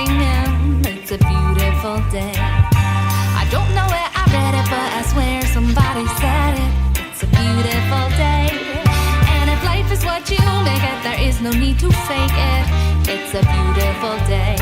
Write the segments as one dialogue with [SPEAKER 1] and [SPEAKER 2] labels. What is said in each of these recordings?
[SPEAKER 1] singing, it's a beautiful day. I don't know where I read it, but I swear somebody said it. It's a beautiful day. And if life is what you make it, there is no need to fake it. It's a beautiful day.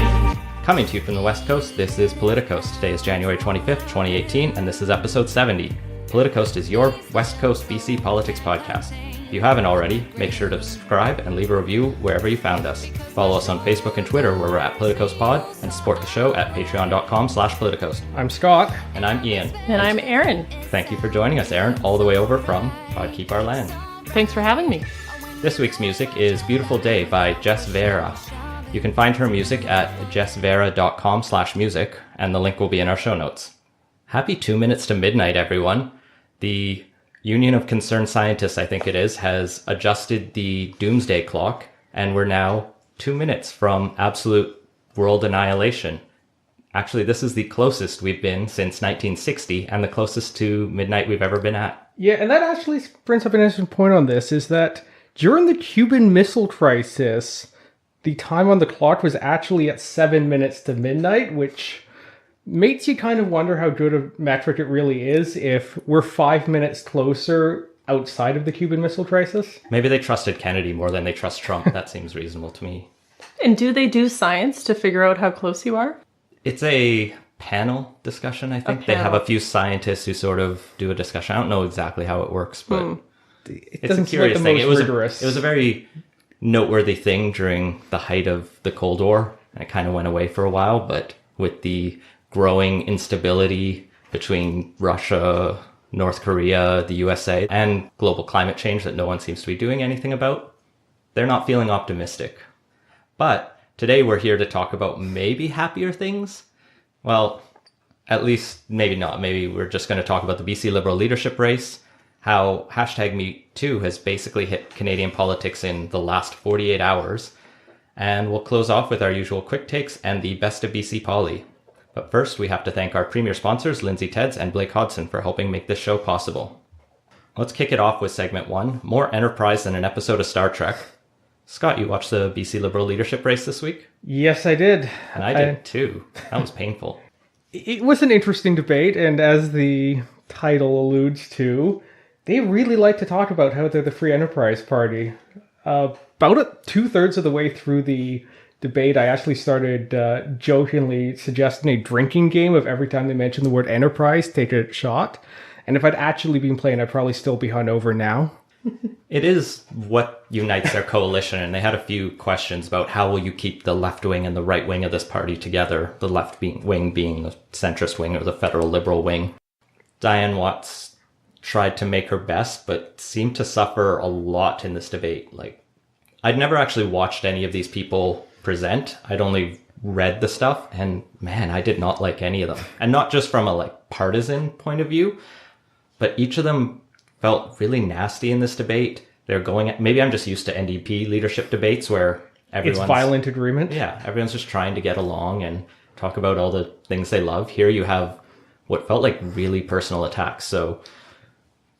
[SPEAKER 2] Coming to you from the West Coast, this is Politicos. Today is January 25th, 2018, and this is episode 70. Politicos is your West Coast BC politics podcast. If you haven't already, make sure to subscribe and leave a review wherever you found us. Follow us on Facebook and Twitter where we're at PoliticosPod, and support the show at patreon.com/Politicos.
[SPEAKER 3] I'm Scott.
[SPEAKER 2] And I'm Ian.
[SPEAKER 4] And I'm Erin.
[SPEAKER 2] Thank you for joining us, Erin, all the way over from God Keep Our Land.
[SPEAKER 4] Thanks for having me.
[SPEAKER 2] This week's music is Beautiful Day by Jess Vera. You can find her music at jessvera.com/music, and the link will be in our show notes. Happy 2 minutes to midnight, everyone. The Union of Concerned Scientists, I think it is, has adjusted the doomsday clock, and we're now 2 minutes from absolute world annihilation. Actually, this is the closest we've been since 1960, and the closest to midnight we've ever been at.
[SPEAKER 3] Yeah, and that actually brings up an interesting point on this, is that during the Cuban Missile Crisis, the time on the clock was actually at 7 minutes to midnight, which makes you kind of wonder how good a metric it really is if we're 5 minutes closer outside of the Cuban Missile Crisis.
[SPEAKER 2] Maybe they trusted Kennedy more than they trust Trump. That seems reasonable to me.
[SPEAKER 4] And do they do science to figure out how close you are?
[SPEAKER 2] It's a panel discussion, I think. They have a few scientists who sort of do a discussion. I don't know exactly how it works, but it's a curious thing. It was a very noteworthy thing during the height of the Cold War, and it kind of went away for a while, but with the growing instability between Russia, North Korea, the USA, and global climate change that no one seems to be doing anything about, they're not feeling optimistic. But today we're here to talk about maybe happier things. Well, at least maybe not. Maybe we're just going to talk about the BC Liberal leadership race, how #MeToo has basically hit Canadian politics in the last 48 hours. And we'll close off with our usual quick takes and the best of BC Poly. But first, we have to thank our premier sponsors, Lindsay Teds and Blake Hodson, for helping make this show possible. Let's kick it off with segment 1, more enterprise than an episode of Star Trek. Scott, you watched the BC Liberal leadership race this week?
[SPEAKER 3] Yes, I did.
[SPEAKER 2] And I did too. That was painful.
[SPEAKER 3] It was an interesting debate, and as the title alludes to, they really like to talk about how they're the Free Enterprise Party. About 2/3 of the way through the debate, I actually started jokingly suggesting a drinking game of every time they mention the word enterprise, take a shot. And if I'd actually been playing, I'd probably still be hungover now.
[SPEAKER 2] It is what unites their coalition, and they had a few questions about how will you keep the left wing and the right wing of this party together, the left wing being the centrist wing or the federal liberal wing. Diane Watts tried to make her best, but seemed to suffer a lot in this debate. Like, I'd never actually watched any of these people present. I'd only read the stuff, and man, I did not like any of them. And not just from a partisan point of view, but each of them felt really nasty in this debate. They're going at, maybe I'm just used to NDP leadership debates where everyone's...
[SPEAKER 3] It's violent agreement.
[SPEAKER 2] Yeah, everyone's just trying to get along and talk about all the things they love. Here you have what felt like really personal attacks. So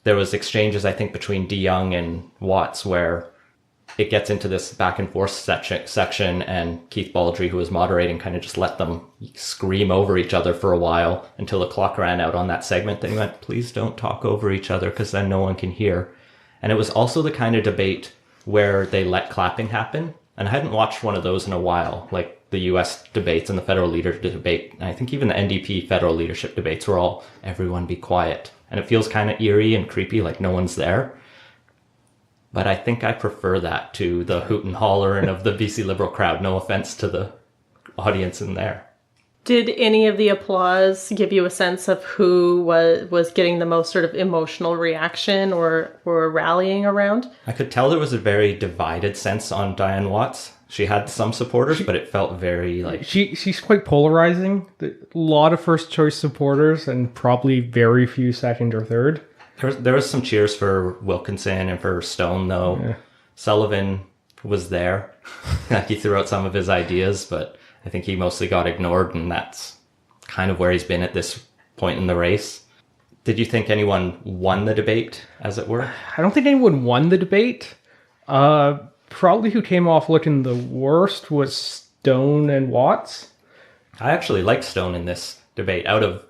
[SPEAKER 2] there was exchanges, I think, between DeYoung and Watts where it gets into this back and forth section, and Keith Baldry, who was moderating, kind of just let them scream over each other for a while until the clock ran out on that segment. Then he went, please don't talk over each other because then no one can hear. And it was also the kind of debate where they let clapping happen. And I hadn't watched one of those in a while, like the US debates and the federal leadership debate. And I think even the NDP federal leadership debates were all, everyone be quiet. And it feels kind of eerie and creepy, like no one's there. But I think I prefer that to the hoot and hollering of the BC Liberal crowd. No offense to the audience in there.
[SPEAKER 4] Did any of the applause give you a sense of who was getting the most sort of emotional reaction or rallying around?
[SPEAKER 2] I could tell there was a very divided sense on Diane Watts. She had some supporters, but it felt very like...
[SPEAKER 3] She's quite polarizing. A lot of first choice supporters and probably very few second or third.
[SPEAKER 2] There was some cheers for Wilkinson and for Stone, though. Yeah. Sullivan was there. He threw out some of his ideas, but I think he mostly got ignored, and that's kind of where he's been at this point in the race. Did you think anyone won the debate, as it were?
[SPEAKER 3] I don't think anyone won the debate. Probably who came off looking the worst was Stone and Watts.
[SPEAKER 2] I actually liked Stone in this debate. Out of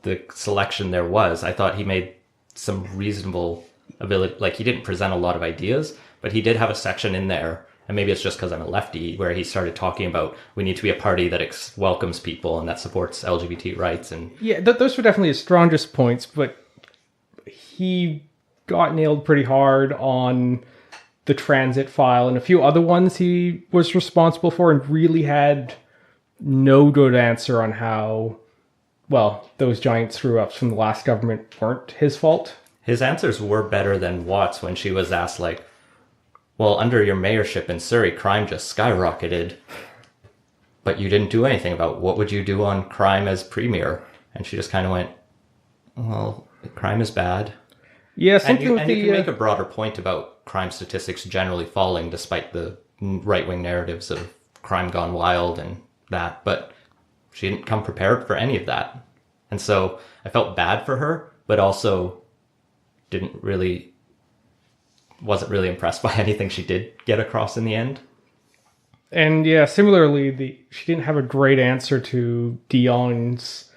[SPEAKER 2] the selection there was, I thought he made some reasonable ability. Like, he didn't present a lot of ideas, but he did have a section in there, and maybe it's just because I'm a lefty, where he started talking about we need to be a party that welcomes people and that supports LGBT rights. And
[SPEAKER 3] yeah, those were definitely his strongest points, but he got nailed pretty hard on the transit file and a few other ones he was responsible for, and really had no good answer on how, well, those giant screw-ups from the last government weren't his fault.
[SPEAKER 2] His answers were better than Watt's when she was asked, like, well, under your mayorship in Surrey, crime just skyrocketed, but you didn't do anything about what would you do on crime as premier? And she just kind of went, well, crime is bad.
[SPEAKER 3] Yeah, something
[SPEAKER 2] you can make a broader point about crime statistics generally falling despite the right-wing narratives of crime gone wild and that, but she didn't come prepared for any of that. And so I felt bad for her, but also wasn't really impressed by anything she did get across in the end.
[SPEAKER 3] And yeah, similarly, she didn't have a great answer to Dion's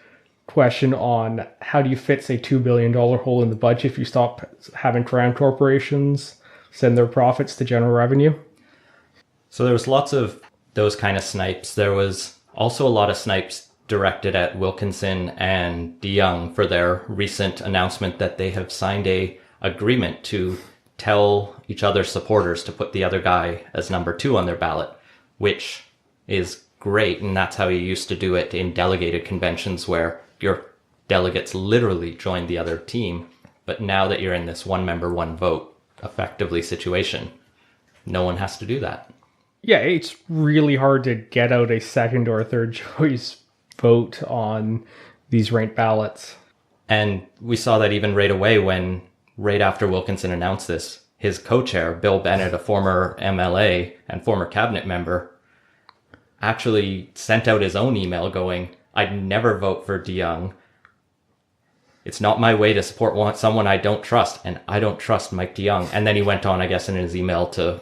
[SPEAKER 3] question on how do you fix a $2 billion hole in the budget if you stop having crown corporations send their profits to general revenue.
[SPEAKER 2] So there was lots of those kind of snipes. There was also a lot of snipes directed at Wilkinson and DeYoung for their recent announcement that they have signed a agreement to tell each other's supporters to put the other guy as number 2 on their ballot, which is great. And that's how you used to do it in delegated conventions where your delegates literally joined the other team. But now that you're in this one member, one vote effectively situation, no one has to do that.
[SPEAKER 3] Yeah, it's really hard to get out a second or third choice vote on these ranked ballots.
[SPEAKER 2] And we saw that even right away when, right after Wilkinson announced this, his co-chair, Bill Bennett, a former MLA and former cabinet member, actually sent out his own email going, I'd never vote for DeYoung. It's not my way to support someone I don't trust, and I don't trust Mike DeYoung. And then he went on, I guess, in his email to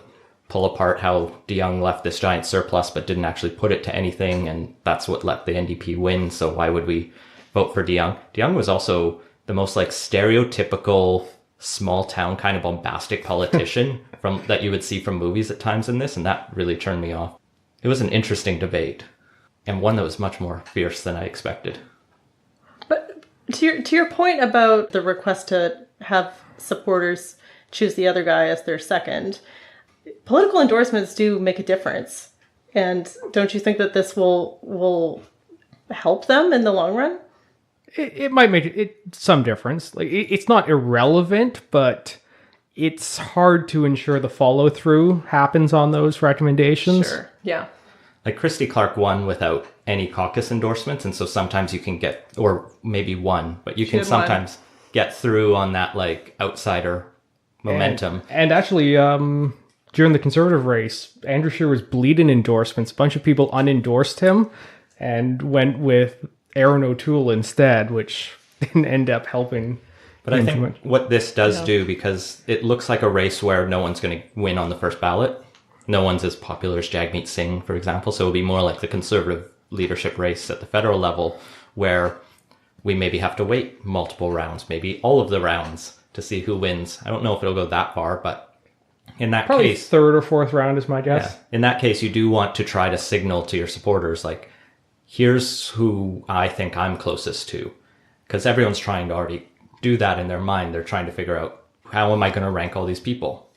[SPEAKER 2] pull apart how DeYoung left this giant surplus but didn't actually put it to anything, and that's what let the NDP win, so why would we vote for DeYoung? DeYoung was also the most like stereotypical small town kind of bombastic politician from that you would see from movies at times in this, and that really turned me off. It was an interesting debate, and one that was much more fierce than I expected.
[SPEAKER 4] But to your point about the request to have supporters choose the other guy as their second, political endorsements do make a difference. And don't you think that this will help them in the long run?
[SPEAKER 3] It might make some difference. Like it's not irrelevant, but it's hard to ensure the follow through happens on those recommendations.
[SPEAKER 4] Sure. Yeah.
[SPEAKER 2] Like Christy Clark won without any caucus endorsements, and so sometimes you can get, or maybe one, but you can sometimes get through on that like outsider momentum.
[SPEAKER 3] And actually, during the Conservative race, Andrew Scheer was bleeding endorsements. A bunch of people unendorsed him and went with Aaron O'Toole instead, which didn't end up helping.
[SPEAKER 2] But I think what this does do, because it looks like a race where no one's going to win on the first ballot. No one's as popular as Jagmeet Singh, for example. So it'll be more like the Conservative leadership race at the federal level, where we maybe have to wait multiple rounds, maybe all of the rounds, to see who wins. I don't know if it'll go that far, but in that
[SPEAKER 3] probably
[SPEAKER 2] case,
[SPEAKER 3] third or fourth round is my guess.
[SPEAKER 2] Yeah, in that case, you do want to try to signal to your supporters, like, here's who I think I'm closest to. Because everyone's trying to already do that in their mind. They're trying to figure out, how am I going to rank all these people?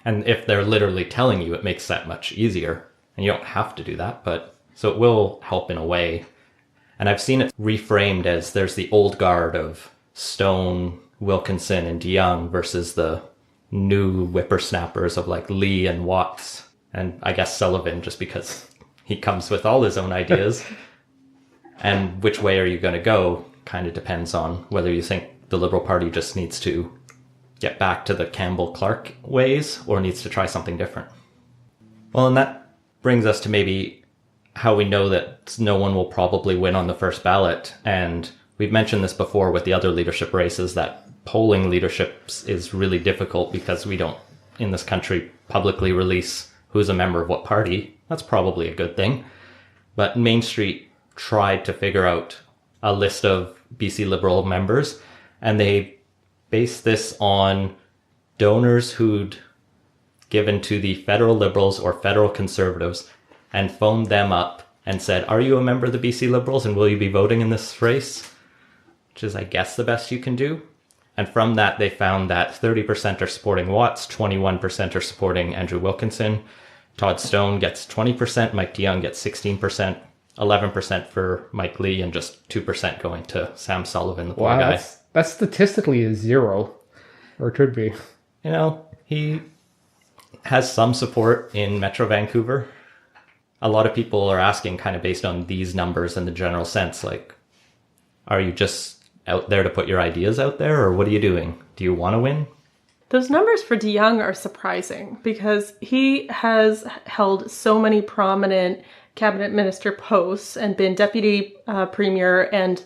[SPEAKER 2] And if they're literally telling you, it makes that much easier. And you don't have to do that, but so it will help in a way. And I've seen it reframed as there's the old guard of Stone, Wilkinson, and DeYoung versus the new whippersnappers of like Lee and Watts, and I guess Sullivan, just because he comes with all his own ideas. And which way are you going to go kind of depends on whether you think the Liberal Party just needs to get back to the Campbell-Clark ways or needs to try something different. Well, and that brings us to maybe how we know that no one will probably win on the first ballot. And we've mentioned this before with the other leadership races, that polling leaderships is really difficult because we don't, in this country, publicly release who's a member of what party. That's probably a good thing. But Main Street tried to figure out a list of BC Liberal members, and they based this on donors who'd given to the federal Liberals or federal Conservatives and phoned them up and said, are you a member of the BC Liberals and will you be voting in this race? Which is, I guess, the best you can do. And from that, they found that 30% are supporting Watts, 21% are supporting Andrew Wilkinson, Todd Stone gets 20%, Mike DeYoung gets 16%, 11% for Mike Lee, and just 2% going to Sam Sullivan, the poor guy.
[SPEAKER 3] That's statistically a zero, or it could be.
[SPEAKER 2] You know, he has some support in Metro Vancouver. A lot of people are asking, kind of based on these numbers in the general sense, like, are you just out there to put your ideas out there, or what are you doing? Do you want to win?
[SPEAKER 4] Those numbers for DeYoung are surprising because he has held so many prominent cabinet minister posts and been deputy premier, and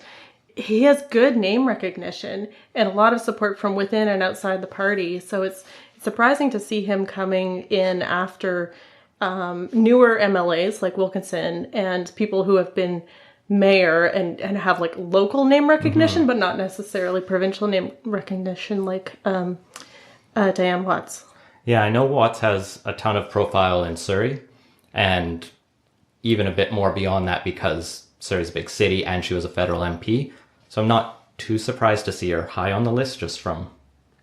[SPEAKER 4] he has good name recognition and a lot of support from within and outside the party. So it's surprising to see him coming in after newer MLAs like Wilkinson and people who have been mayor and have like local name recognition, but not necessarily provincial name recognition like Diane Watts.
[SPEAKER 2] Yeah, I know Watts has a ton of profile in Surrey, and even a bit more beyond that because Surrey's a big city and she was a federal MP. So I'm not too surprised to see her high on the list just from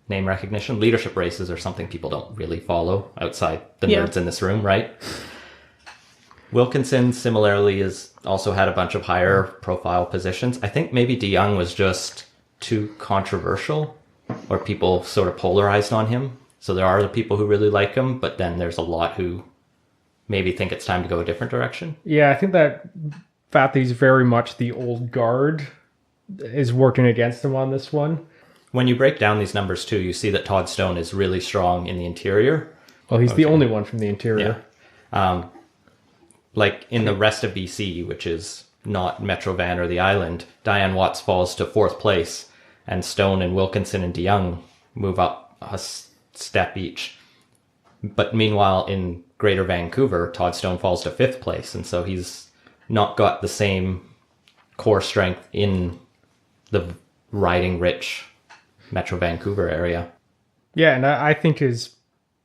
[SPEAKER 2] name recognition. Leadership races are something people don't really follow outside the nerds in this room, right? Wilkinson similarly has also had a bunch of higher profile positions. I think maybe DeYoung was just too controversial, or people sort of polarized on him. So there are the people who really like him, but then there's a lot who maybe think it's time to go a different direction.
[SPEAKER 3] Yeah, I think that fact that he's very much the old guard is working against him on this one.
[SPEAKER 2] When you break down these numbers too, you see that Todd Stone is really strong in the interior.
[SPEAKER 3] Well, he's the only one from the interior.
[SPEAKER 2] Yeah. Like in the rest of BC, which is not Metro Van or the island, Diane Watts falls to 4th place, and Stone and Wilkinson and DeYoung move up a step each. But meanwhile, in Greater Vancouver, Todd Stone falls to 5th place, and so he's not got the same core strength in the riding-rich Metro Vancouver area.
[SPEAKER 3] Yeah, and I think his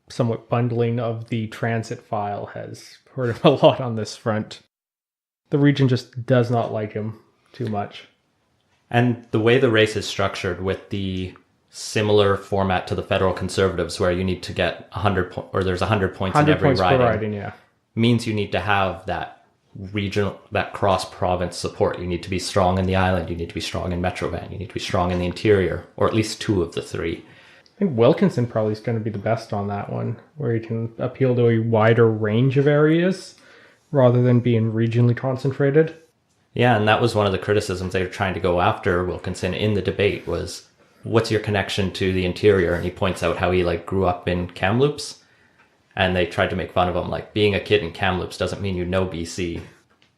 [SPEAKER 3] somewhat bundling of the transit file has hurt him a lot on this front. The region just does not like him too much.
[SPEAKER 2] And the way the race is structured with the similar format to the federal Conservatives, where you need to get 100 or there's 100 points in every riding, means you need to have that regional, that cross-province support. You need to be strong in the island, you need to be strong in Metro Van, you need to be strong in the interior, or at least 2 of the 3.
[SPEAKER 3] I think Wilkinson probably is going to be the best on that one, where he can appeal to a wider range of areas rather than being regionally concentrated.
[SPEAKER 2] Yeah, and that was one of the criticisms they were trying to go after Wilkinson in the debate was, what's your connection to the interior? And he points out how he grew up in Kamloops, and they tried to make fun of him, like, being a kid in Kamloops doesn't mean you know BC.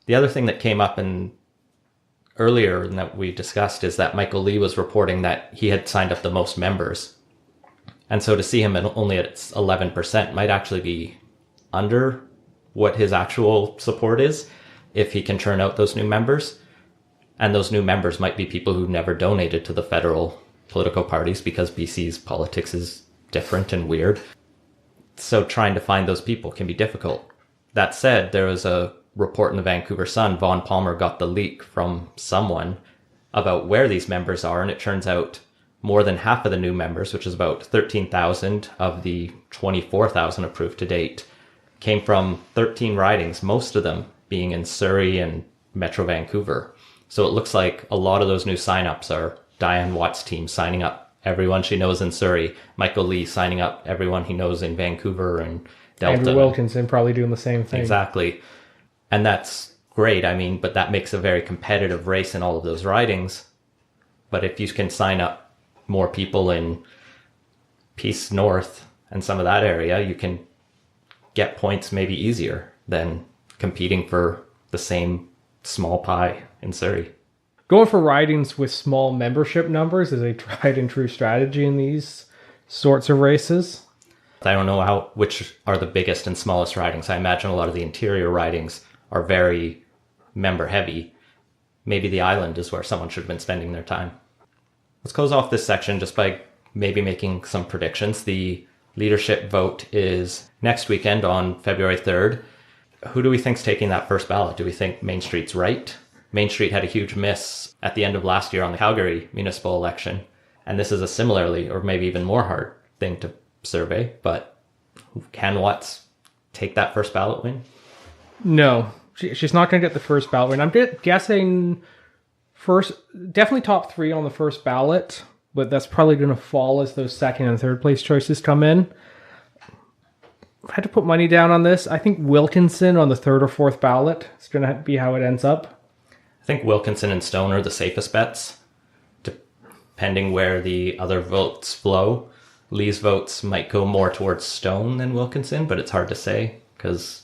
[SPEAKER 2] The other thing that came up earlier and that we discussed is that Michael Lee was reporting that he had signed up the most members. And so to see him only at 11% might actually be under what his actual support is if he can churn out those new members. And those new members might be people who never donated to the federal political parties because BC's politics is different and weird. So trying to find those people can be difficult. That said, there was a report in the Vancouver Sun, Vaughn Palmer got the leak from someone about where these members are, and it turns out more than half of the new members, which is about 13,000 of the 24,000 approved to date, came from 13 ridings, most of them being in Surrey and Metro Vancouver. So it looks like a lot of those new signups are Diane Watts' team signing up everyone she knows in Surrey, Michael Lee signing up everyone he knows in Vancouver and Delta.
[SPEAKER 3] Andrew Wilkinson probably doing the same thing.
[SPEAKER 2] Exactly. And that's great, but that makes a very competitive race in all of those ridings. But if you can sign up more people in Peace North and some of that area, you can get points maybe easier than competing for the same small pie in Surrey.
[SPEAKER 3] Going for ridings with small membership numbers is a tried and true strategy in these sorts of races.
[SPEAKER 2] I don't know which are the biggest and smallest ridings. I imagine a lot of the interior ridings are very member heavy. Maybe the island is where someone should have been spending their time. Let's close off this section just by maybe making some predictions. The leadership vote is next weekend on February 3rd. Who do we think's taking that first ballot? Do we think Main Street's right? Main Street had a huge miss at the end of last year on the Calgary municipal election. And this is a similarly, or maybe even more hard thing to survey. But can Watts take that first ballot win?
[SPEAKER 3] No, she's not going to get the first ballot win. I'm guessing first, definitely top 3 on the first ballot, but that's probably going to fall as those second and third place choices come in. If I had to put money down on this, I think Wilkinson on the third or fourth ballot is going to be how it ends up.
[SPEAKER 2] I think Wilkinson and Stone are the safest bets, depending where the other votes flow. Lee's votes might go more towards Stone than Wilkinson, but it's hard to say because,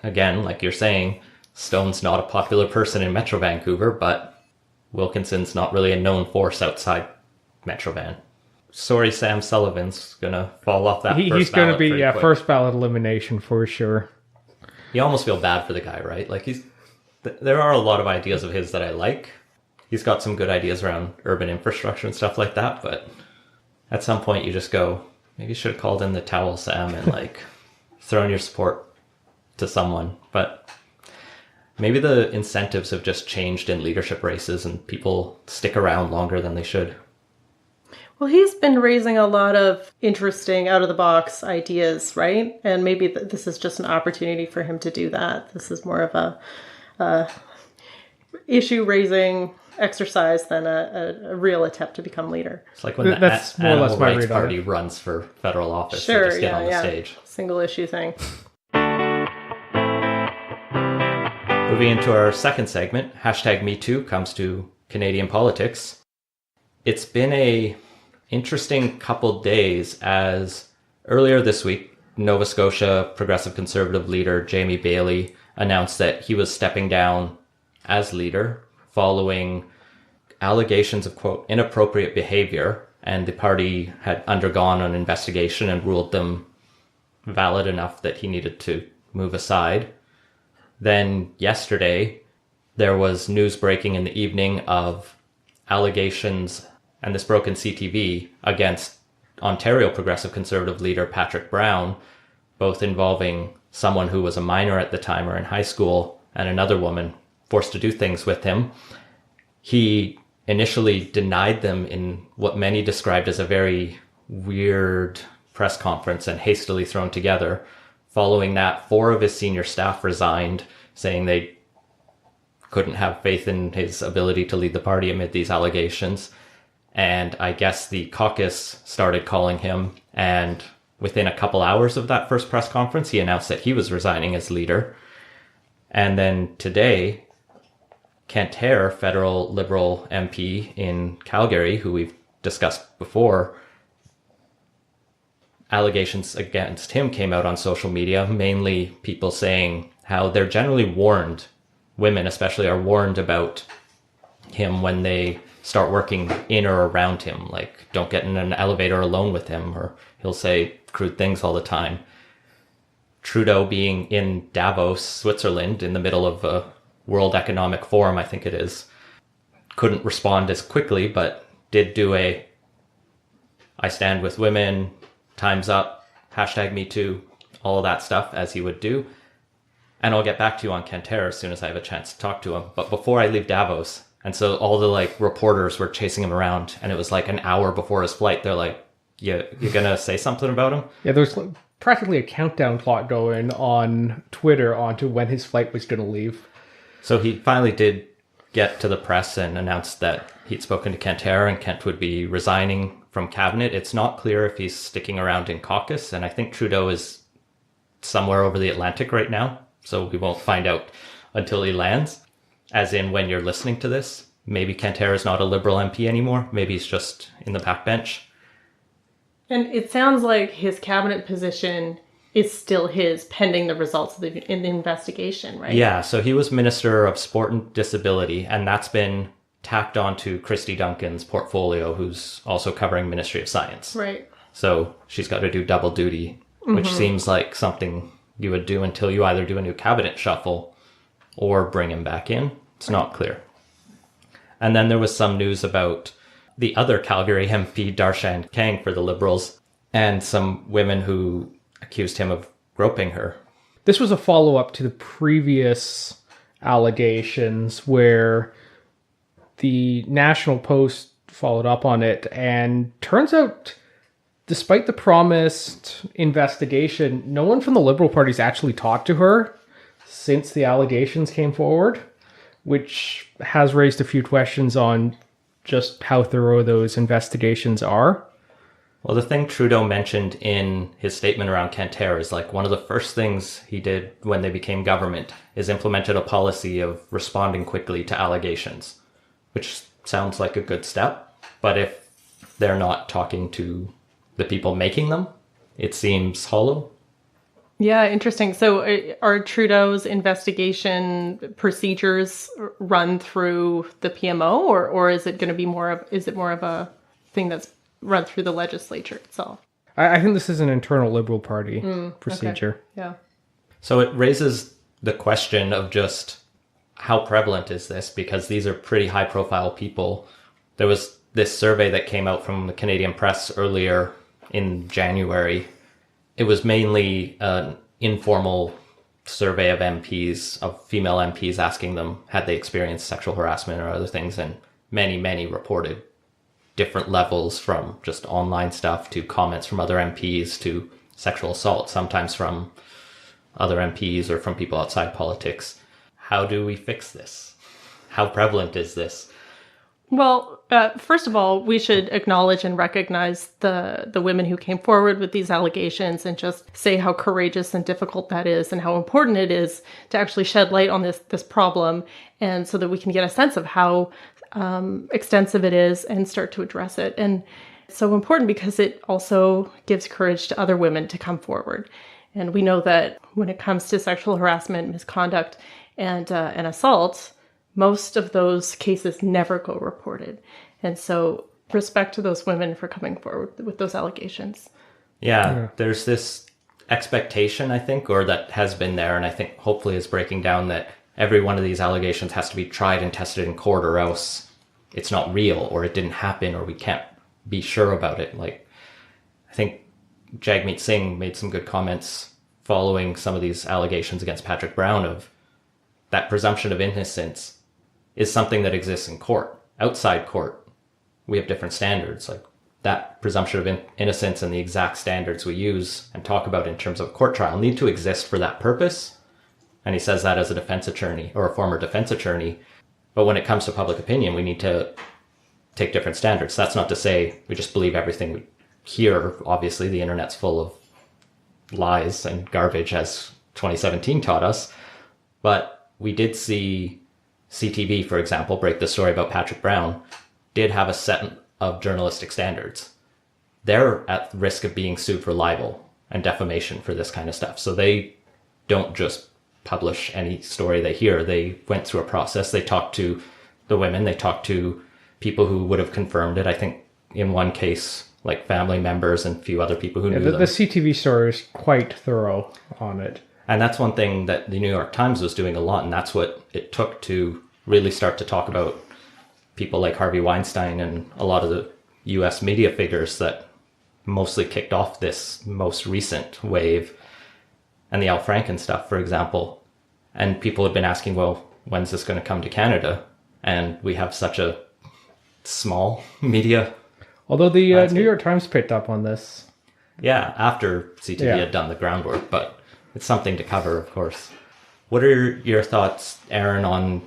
[SPEAKER 2] again, like you're saying, Stone's not a popular person in Metro Vancouver, but Wilkinson's not really a known force outside Metro Van. Sorry, Sam Sullivan's going to fall off that first ballot.
[SPEAKER 3] He's going to be first ballot elimination for sure.
[SPEAKER 2] You almost feel bad for the guy, right? Like there are a lot of ideas of his that I like. He's got some good ideas around urban infrastructure and stuff like that, but at some point you just go, maybe you should have called in the towel, Sam, and thrown your support to someone. But maybe the incentives have just changed in leadership races and people stick around longer than they should.
[SPEAKER 4] Well, he's been raising a lot of interesting out-of-the-box ideas, right? And maybe this is just an opportunity for him to do that. This is more of a issue-raising exercise than a real attempt to become leader.
[SPEAKER 2] It's like when the Animal Rights Party runs for federal office. Sure, they just get on the stage.
[SPEAKER 4] Single issue thing.
[SPEAKER 2] Moving into our second segment, #MeToo comes to Canadian politics. It's been a interesting couple days as earlier this week, Nova Scotia Progressive Conservative leader Jamie Bailey announced that he was stepping down as leader following allegations of, quote, inappropriate behavior, and the party had undergone an investigation and ruled them valid enough that he needed to move aside. Then yesterday, there was news breaking in the evening of allegations, and this broke in CTV, against Ontario Progressive Conservative leader Patrick Brown, both involving someone who was a minor at the time or in high school and another woman forced to do things with him. He initially denied them in what many described as a very weird press conference and hastily thrown together. Following that, 4 of his senior staff resigned, saying they couldn't have faith in his ability to lead the party amid these allegations. And I guess the caucus started calling him, and within a couple hours of that first press conference, he announced that he was resigning as leader. And then today, Kent Hare, federal Liberal MP in Calgary, who we've discussed before, allegations against him came out on social media, mainly people saying how they're generally warned, women especially are warned about him when they start working in or around him, like don't get in an elevator alone with him, or he'll say crude things all the time. Trudeau being in Davos, Switzerland, in the middle of a World Economic Forum, I think it is, couldn't respond as quickly, but did do I stand with women, time's up, #MeToo, all of that stuff, as he would do. And I'll get back to you on Kent Hare as soon as I have a chance to talk to him. But before I leave Davos, and so all the reporters were chasing him around, and it was an hour before his flight. They're like, you're gonna say something about him?
[SPEAKER 3] Yeah, there's practically a countdown clock going on Twitter onto when his flight was gonna leave.
[SPEAKER 2] So he finally did get to the press and announced that he'd spoken to Kent Hare and Kent would be resigning from cabinet. It's not clear if he's sticking around in caucus, and I think Trudeau is somewhere over the Atlantic right now, so we won't find out until he lands. As in, when you're listening to this, maybe Kent Hare is not a Liberal MP anymore. Maybe he's just in the backbench.
[SPEAKER 4] And it sounds like his cabinet position is still his, pending the results of the investigation, right?
[SPEAKER 2] Yeah, so he was Minister of Sport and Disability, and that's been tacked onto Christy Duncan's portfolio, who's also covering Ministry of Science.
[SPEAKER 4] Right.
[SPEAKER 2] So she's got to do double duty, which seems like something you would do until you either do a new cabinet shuffle or bring him back in. It's not clear. And then there was some news about the other Calgary MP, Darshan Kang, for the Liberals, and some women who accused him of groping her.
[SPEAKER 3] This was a follow-up to the previous allegations where the National Post followed up on it, and turns out, despite the promised investigation, no one from the Liberal Party's actually talked to her since the allegations came forward, which has raised a few questions on just how thorough those investigations are.
[SPEAKER 2] Well, the thing Trudeau mentioned in his statement around Kentair is like one of the first things he did when they became government is implemented a policy of responding quickly to allegations, which sounds like a good step. But if they're not talking to the people making them, it seems hollow.
[SPEAKER 4] Yeah, interesting. So are Trudeau's investigation procedures run through the PMO, or is it going to be more of a thing that's run through the legislature itself?
[SPEAKER 3] I think this is an internal Liberal Party procedure.
[SPEAKER 4] Okay. Yeah.
[SPEAKER 2] So it raises the question of just how prevalent is this? Because these are pretty high profile people. There was this survey that came out from the Canadian Press earlier in January. It was mainly an informal survey of MPs, of female MPs, asking them had they experienced sexual harassment or other things, and many reported different levels, from just online stuff to comments from other MPs to sexual assault, sometimes from other MPs or from people outside politics. How do we fix this? How prevalent is this?
[SPEAKER 4] Well, first of all, we should acknowledge and recognize the women who came forward with these allegations and just say how courageous and difficult that is and how important it is to actually shed light on this problem, and so that we can get a sense of how extensive it is and start to address it. And it's so important because it also gives courage to other women to come forward. And we know that when it comes to sexual harassment, misconduct, and assault, most of those cases never go reported. And so respect to those women for coming forward with those allegations.
[SPEAKER 2] Yeah, there's this expectation, I think, or that has been there, and I think hopefully is breaking down, that every one of these allegations has to be tried and tested in court, or else it's not real, or it didn't happen, or we can't be sure about it. Like, I think Jagmeet Singh made some good comments following some of these allegations against Patrick Brown, of that presumption of innocence is something that exists in court. Outside court, we have different standards. Like, that presumption of innocence and the exact standards we use and talk about in terms of a court trial need to exist for that purpose. And he says that as a defense attorney, or a former defense attorney. But when it comes to public opinion, we need to take different standards. That's not to say we just believe everything we hear. Obviously, the internet's full of lies and garbage, as 2017 taught us. But we did see CTV, for example, break the story about Patrick Brown, did have a set of journalistic standards. They're at risk of being sued for libel and defamation for this kind of stuff. So they don't just publish any story they hear. They went through a process. They talked to the women. They talked to people who would have confirmed it. I think in one case, like family members and a few other people who knew them.
[SPEAKER 3] The CTV story is quite thorough on it.
[SPEAKER 2] And that's one thing that the New York Times was doing a lot, and that's what it took to really start to talk about people like Harvey Weinstein and a lot of the US media figures that mostly kicked off this most recent wave, and the Al Franken stuff, for example. And people have been asking, well, when's this going to come to Canada? And we have such a small media.
[SPEAKER 3] Although the New York Times picked up on this.
[SPEAKER 2] Yeah, after CTV had done the groundwork, but it's something to cover, of course. What are your thoughts, Aaron, on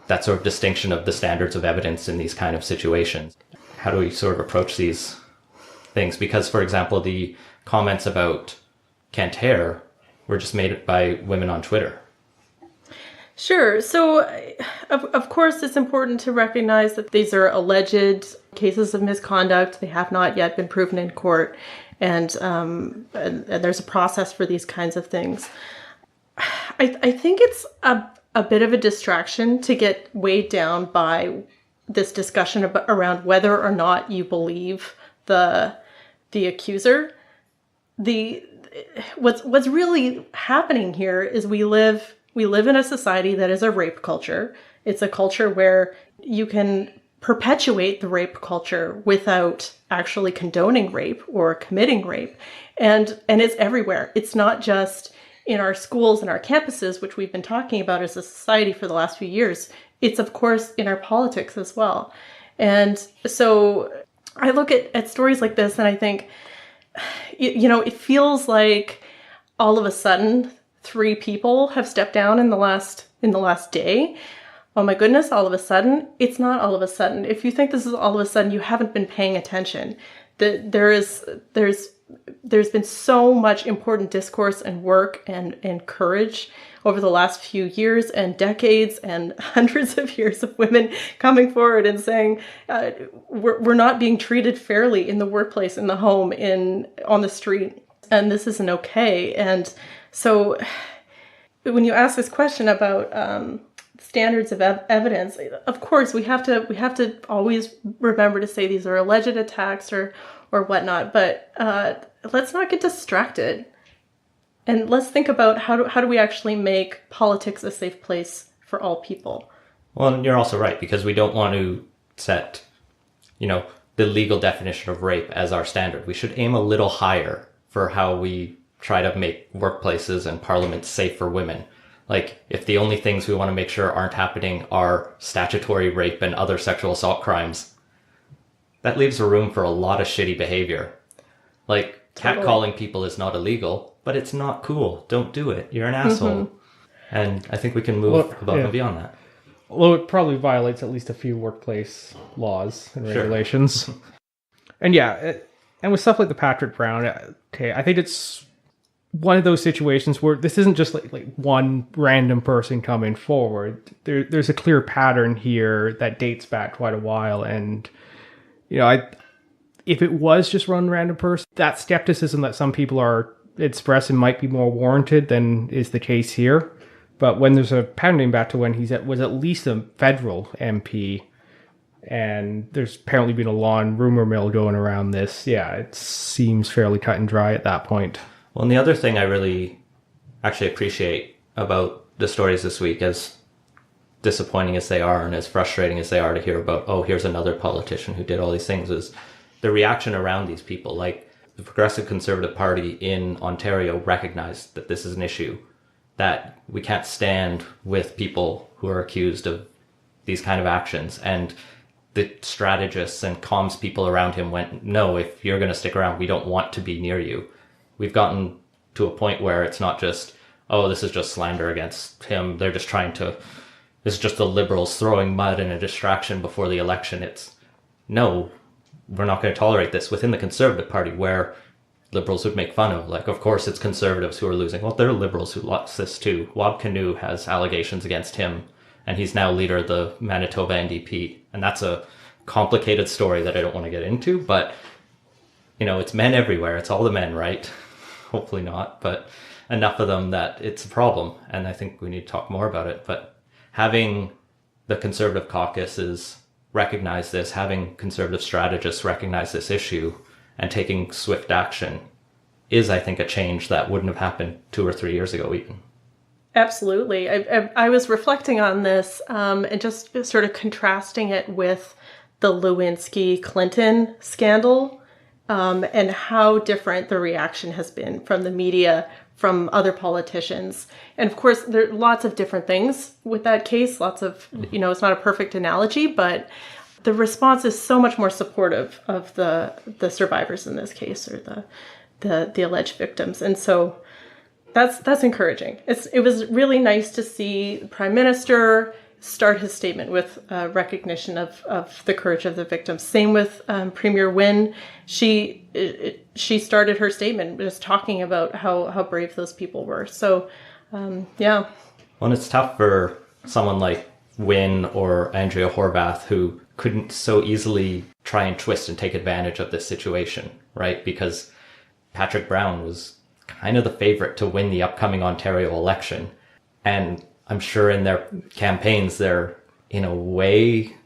[SPEAKER 2] that sort of distinction of the standards of evidence in these kind of situations? How do we sort of approach these things? Because, for example, the comments about Kentair were just made by women on Twitter.
[SPEAKER 4] Sure. So, of course, it's important to recognize that these are alleged cases of misconduct. They have not yet been proven in court, and there's a process for these kinds of things. I think it's a bit of a distraction to get weighed down by this discussion around whether or not you believe the accuser. What's really happening here is we live We live in a society that is a rape culture. It's a culture where you can perpetuate the rape culture without actually condoning rape or committing rape. And it's everywhere. It's not just in our schools and our campuses, which we've been talking about as a society for the last few years. It's, of course, in our politics as well. And so I look at stories like this and I think, it feels like all of a sudden 3 people have stepped down in the last day. Oh my goodness, all of a sudden. It's not all of a sudden. If you think this is all of a sudden, you haven't been paying attention. There's been so much important discourse and work and courage over the last few years and decades and hundreds of years of women coming forward and saying, we're not being treated fairly in the workplace, in the home, on the street, and this isn't okay. And so when you ask this question about standards of evidence, of course we have to always remember to say these are alleged attacks or whatnot, but let's not get distracted, and let's think about how do we actually make politics a safe place for all people.
[SPEAKER 2] Well, and you're also right, because we don't want to set the legal definition of rape as our standard. We should aim a little higher for how we try to make workplaces and parliaments safe for women. Like, if the only things we want to make sure aren't happening are statutory rape and other sexual assault crimes, that leaves room for a lot of shitty behavior. Like, catcalling people is not illegal, but it's not cool. Don't do it. You're an asshole. And I think we can move above and beyond that.
[SPEAKER 3] Although it probably violates at least a few workplace laws and regulations. Sure. And and with stuff like the Patrick Brown, I think it's one of those situations where this isn't just like one random person coming forward. There's a clear pattern here that dates back quite a while, and if it was just one random person, that skepticism that some people are expressing might be more warranted than is the case here. But when there's a pattern back to when was at least a federal MP, and there's apparently been a long rumor mill going around this, it seems fairly cut and dry at that point.
[SPEAKER 2] Well, and the other thing I really actually appreciate about the stories this week, as disappointing as they are and as frustrating as they are to hear about, here's another politician who did all these things, is the reaction around these people. Like, the Progressive Conservative Party in Ontario recognized that this is an issue, that we can't stand with people who are accused of these kind of actions. And the strategists and comms people around him went, no, if you're going to stick around, we don't want to be near you. We've gotten to a point where it's not just, this is just slander against him. They're just this is just the Liberals throwing mud and a distraction before the election. It's, no, we're not going to tolerate this. Within the Conservative Party, where Liberals would make fun of, like, of course it's Conservatives who are losing. Well, there are Liberals who lost this too. Wab Kinew has allegations against him, and he's now leader of the Manitoba NDP. And that's a complicated story that I don't want to get into, but, it's men everywhere. It's all the men, right? Hopefully not, but enough of them that it's a problem. And I think we need to talk more about it. But having the Conservative caucuses recognize this, having Conservative strategists recognize this issue, and taking swift action is, I think, a change that wouldn't have happened 2 or 3 years ago even.
[SPEAKER 4] Absolutely. I was reflecting on this and just sort of contrasting it with the Lewinsky-Clinton scandal and how different the reaction has been from the media, from other politicians. And of course, there are lots of different things with that case, lots of, it's not a perfect analogy, but the response is so much more supportive of the survivors in this case, or the alleged victims. And so that's encouraging. It was really nice to see the Prime Minister start his statement with recognition of the courage of the victims. Same with Premier Wynne. She started her statement just talking about how brave those people were. So, yeah.
[SPEAKER 2] Well, it's tough for someone like Wynne or Andrea Horwath, who couldn't so easily try and twist and take advantage of this situation, right? Because Patrick Brown was kind of the favorite to win the upcoming Ontario election. And I'm sure in their campaigns, they're in a way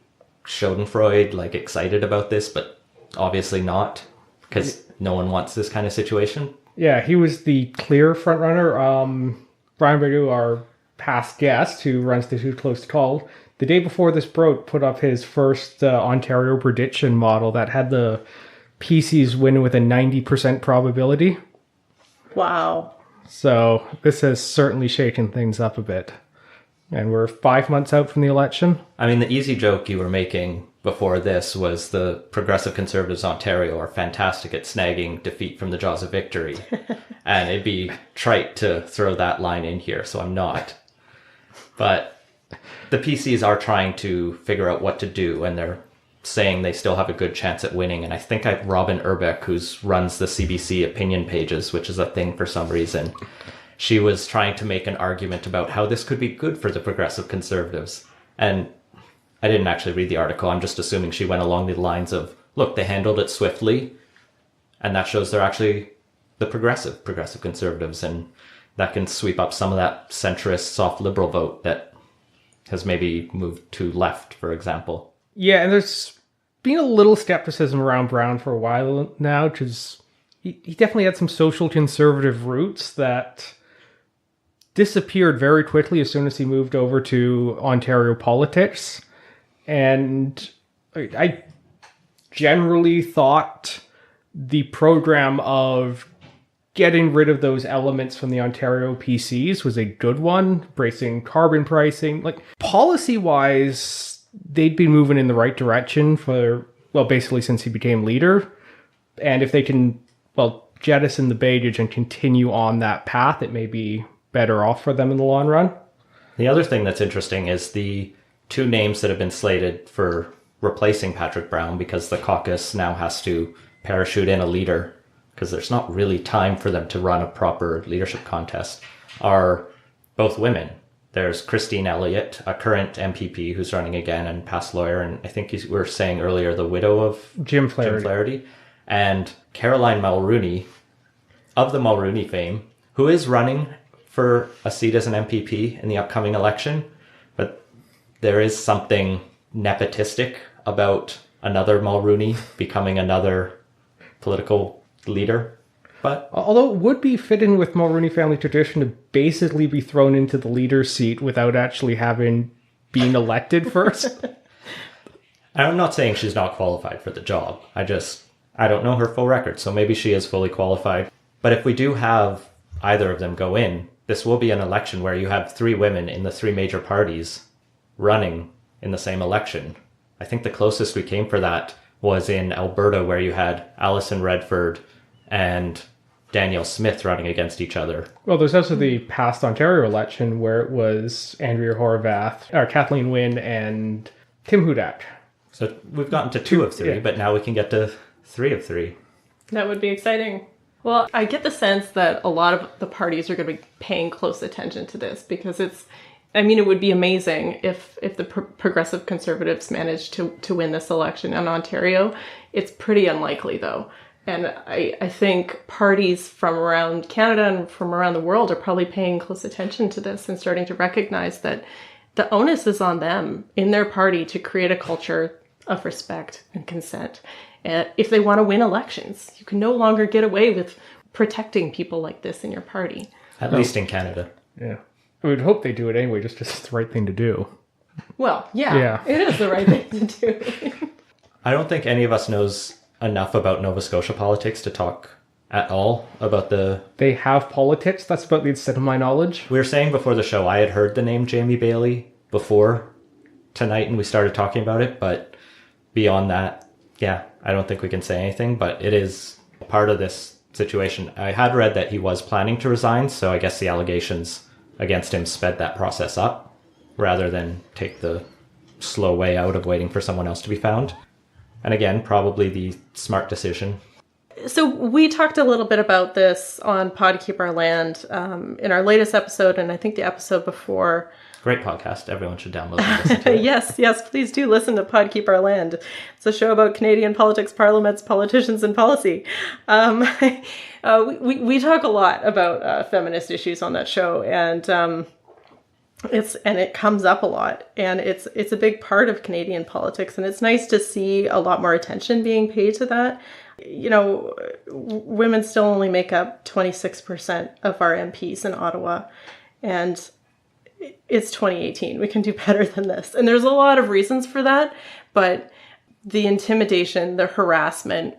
[SPEAKER 2] schadenfreude, like excited about this, but obviously not, because no one wants this kind of situation.
[SPEAKER 3] Yeah, he was the clear frontrunner. Brian Boudreau, our past guest who runs the Too Close to Call, the day before this broke, put up his first Ontario prediction model that had the PCs win with a 90% probability.
[SPEAKER 4] Wow.
[SPEAKER 3] So this has certainly shaken things up a bit. And we're 5 months out from the election.
[SPEAKER 2] I mean, the easy joke you were making before this was the Progressive Conservatives Ontario are fantastic at snagging defeat from the jaws of victory. And it'd be trite to throw that line in here, so I'm not. But the PCs are trying to figure out what to do, and they're saying they still have a good chance at winning. And I think Robin Urbeck, who runs the CBC opinion pages, which is a thing for some reason, she was trying to make an argument about how this could be good for the Progressive Conservatives. And I didn't actually read the article. I'm just assuming she went along the lines of, look, they handled it swiftly, and that shows they're actually the progressive Conservatives, and that can sweep up some of that centrist, soft liberal vote that has maybe moved to left, for example.
[SPEAKER 3] Yeah, and there's been a little skepticism around Brown for a while now, because he definitely had some social conservative roots that disappeared very quickly as soon as he moved over to Ontario politics. And I generally thought the program of getting rid of those elements from the Ontario PCs was a good one, bracing carbon pricing. Like, policy-wise, they'd been moving in the right direction for, well, basically since he became leader. And if they can, well, jettison the baggage and continue on that path, it may be better off for them in the long run.
[SPEAKER 2] The other thing that's interesting is the two names that have been slated for replacing Patrick Brown, because the caucus now has to parachute in a leader, because there's not really time for them to run a proper leadership contest, are both women. There's Christine Elliott, a current MPP who's running again and past lawyer, and I think you were saying earlier the widow of
[SPEAKER 3] Jim Flaherty.
[SPEAKER 2] And Caroline Mulrooney, of the Mulrooney fame, who is running for a seat as an MPP in the upcoming election, but there is something nepotistic about another Mulrooney becoming another political leader. But
[SPEAKER 3] although it would be fitting with Mulrooney family tradition to basically be thrown into the leader's seat without actually having been elected first.
[SPEAKER 2] I'm not saying she's not qualified for the job. I don't know her full record, so maybe she is fully qualified. But if we do have either of them go in, this will be an election where you have three women in the three major parties running in the same election. I think the closest we came for that was in Alberta, where you had Alison Redford and Danielle Smith running against each other.
[SPEAKER 3] Well, there's also the past Ontario election where it was Andrea Horwath, or Kathleen Wynne, and Tim Hudak.
[SPEAKER 2] So we've gotten to 2 of 3, yeah. But now we can get to 3 of 3.
[SPEAKER 4] That would be exciting. Well, I get the sense that a lot of the parties are going to be paying close attention to this, because it would be amazing if the Progressive Conservatives managed to win this election in Ontario. It's pretty unlikely, though. And I think parties from around Canada and from around the world are probably paying close attention to this and starting to recognize that the onus is on them in their party to create a culture of respect and consent. If they want to win elections, you can no longer get away with protecting people like this in your party.
[SPEAKER 2] At least in Canada.
[SPEAKER 3] Yeah. I would hope they do it anyway, just because it's the right thing to do.
[SPEAKER 4] Well, yeah. It is the right thing to do.
[SPEAKER 2] I don't think any of us knows enough about Nova Scotia politics to talk at all about the...
[SPEAKER 3] They have politics? That's about the extent of my knowledge.
[SPEAKER 2] We were saying before the show, I had heard the name Jamie Bailey before tonight and we started talking about it, but beyond that, yeah, I don't think we can say anything, but it is part of this situation. I had read that he was planning to resign, so I guess the allegations against him sped that process up rather than take the slow way out of waiting for someone else to be found. And again, probably the smart decision.
[SPEAKER 4] So we talked a little bit about this on Pod Keep Our Land in our latest episode, and I think the episode before.
[SPEAKER 2] Great podcast. Everyone should download and listen to it.
[SPEAKER 4] Yes, please do listen to Pod Keep Our Land. It's a show about Canadian politics, parliaments, politicians, and policy. We talk a lot about feminist issues on that show, and it comes up a lot, and it's a big part of Canadian politics, and it's nice to see a lot more attention being paid to that. You know, women still only make up 26% of our MPs in Ottawa, and it's 2018. We can do better than this. And there's a lot of reasons for that, but the intimidation, the harassment,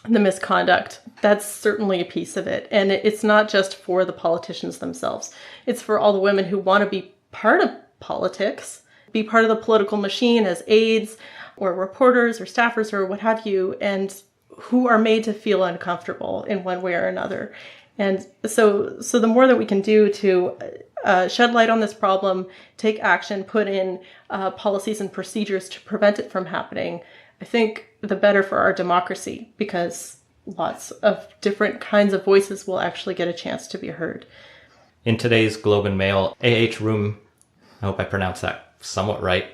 [SPEAKER 4] the misconduct, that's certainly a piece of it. And it's not just for the politicians themselves. It's for all the women who want to be part of politics, be part of the political machine as aides or reporters or staffers or what have you, and who are made to feel uncomfortable in one way or another. And so the more that we can do to shed light on this problem, take action, put in policies and procedures to prevent it from happening, I think the better for our democracy, because lots of different kinds of voices will actually get a chance to be heard.
[SPEAKER 2] In today's Globe and Mail, A.H. Room, I hope I pronounced that somewhat right,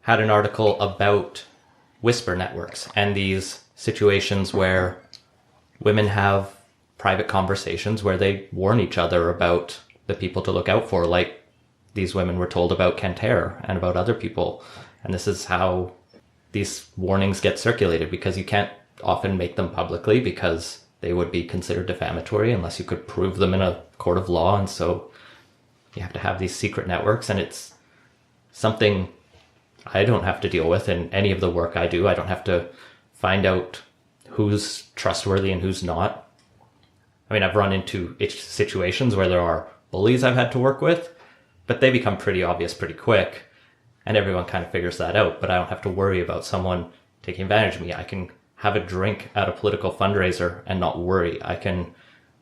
[SPEAKER 2] had an article about whisper networks and these situations where women have private conversations where they warn each other about the people to look out for, like these women were told about Kent Hare and about other people. And this is how these warnings get circulated, because you can't often make them publicly because they would be considered defamatory unless you could prove them in a court of law. And so you have to have these secret networks, and it's something I don't have to deal with in any of the work I do. I don't have to find out who's trustworthy and who's not. I mean, I've run into situations where there are bullies I've had to work with, but they become pretty obvious pretty quick, and everyone kind of figures that out. But I don't have to worry about someone taking advantage of me. I can have a drink at a political fundraiser and not worry. I can